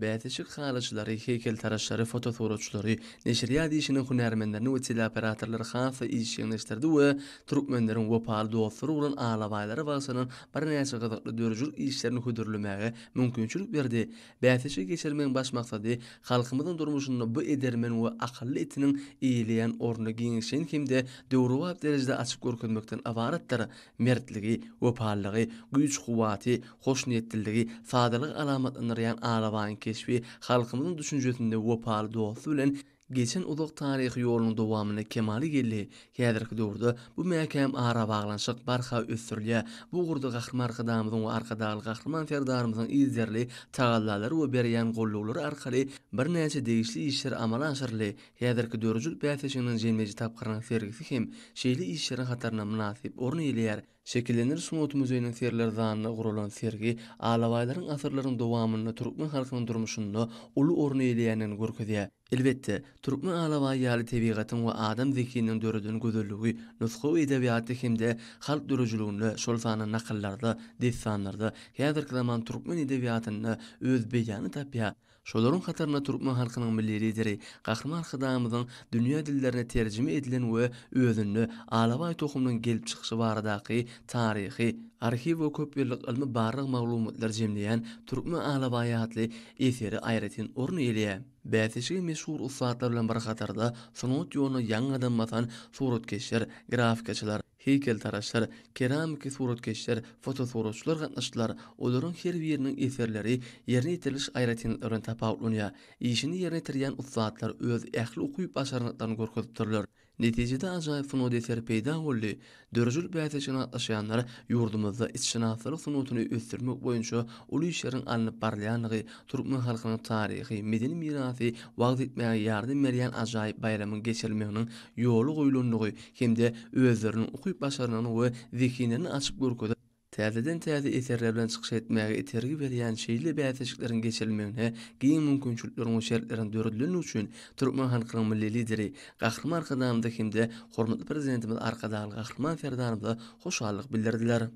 Bäteşik halyçylary, heykeltaraşlary, fotosuraççylary, neşriyat işiniň hünärmenlerini we teleoperatorlary hasa işçileşdirdi we türkmenleriň wopal dostlary bolan alabaýlary basynyň bir näçe gyzykly dörjül işlerini hödürlemäge mümkinçilik berdi. Bäteşik geçirmeň baş maksady halkymyzyň durmuşyny bu edermen we akylly etiniň iýleýän orny giňişen hemde döwrüwap derejede açyk görkezmekden abaratdyr. Mertligi, wopallygy, güýç guwaty, hoşniýetliligi, sadalyk alamatlanýan alabaýyň keşfi halkymyzyň düşünjesinde wopal dosty bilen geçen uzak taryhy ýolunyň dowamyna kemali geldi. Häzirki döwürde bu mäkem ara baglanşyk barha ösdürilýär. Bu gurda gahrman arkadamyzyň we arkadaly gahrman ferdarymyzyň izlerli tagallalary we berýän gollulary arkaly bir näçe degişli işler amala aşyrly. Häzirki dörjül bäsešiniň jelmeji tapgyrynyň sergisi hem şeýle işleriň hataryna münasip orny elýär. Şekillenir Sunut Müzeyiniň serler zanyna gurulan sergi alabaýlaryň asyrlaryň dowamyny türkmen halkynyň durmuşyny uly orny elýänini görkezýär. Elbetde, türkmen alabaý ýaly tebigatyň we adam zekiniň döredini gözelligi, nusxawy edebiýaty hemde halk dörejülügini şol sany nakyllarda, dessanlarda, häzirki zaman türkmen edebiýatyny öz beýany tapýar. Şolaryň hataryna türkmen halkynyň milli lideri, gahrman hydamyzyň dünýä dillerine terjime edilen we özüni alabaý tohumynyň gelip çykyşy baradaky taryhy, arxiw we köp ýyllyk ilmi barlyk maglumatlar jemleýän türkmen alabaýatly eseri aýratyn orny elýär. Bäsişi meşhur ustadlar bilen bir katarda sunut ýoluny ýangadan batan suratkeşler, grafikaçylar, heykeltaraşlar, keramik suratkeşler, fotosuraççylar gatnaşdylar. Olaryň her biriniň eserleri ýerine ýetiriş aýratynlaryny tapawutlanýar. Işini ýerine ýetirýän ustadlar öz ähli ukyp başaranyklaryny görkezipdirler. Netijede ajaýyp sunut eseri peýda boldy. Dörjül bäsişini atlaşýanlar ýurdumyzda içşinaslyk sunutyny ösdürmek boýunça uly işleriň alınıp barlýanlygy, türkmen halkynyň taryhy, medeni mirasy wagt etmäge ýardym berýän ajaýyp bayramyň geçirilmeginiň ýoly goýulanlygy hemde özleriniň ukyp başaranyny we zekinlerini açyp görkezip täzeden täze eserler bilen çykyş etmäge itergi berýän şeýle bäsişikleriň geçirilmegine giň mümkinçilikleriň we şertleriň döredilmegi üçin türkmen halkynyň milli lideri, gahrman arkadamda hemde hormatly prezidentimiz arkadaly gahrman ferdarymyza hoşallyk bildirdiler.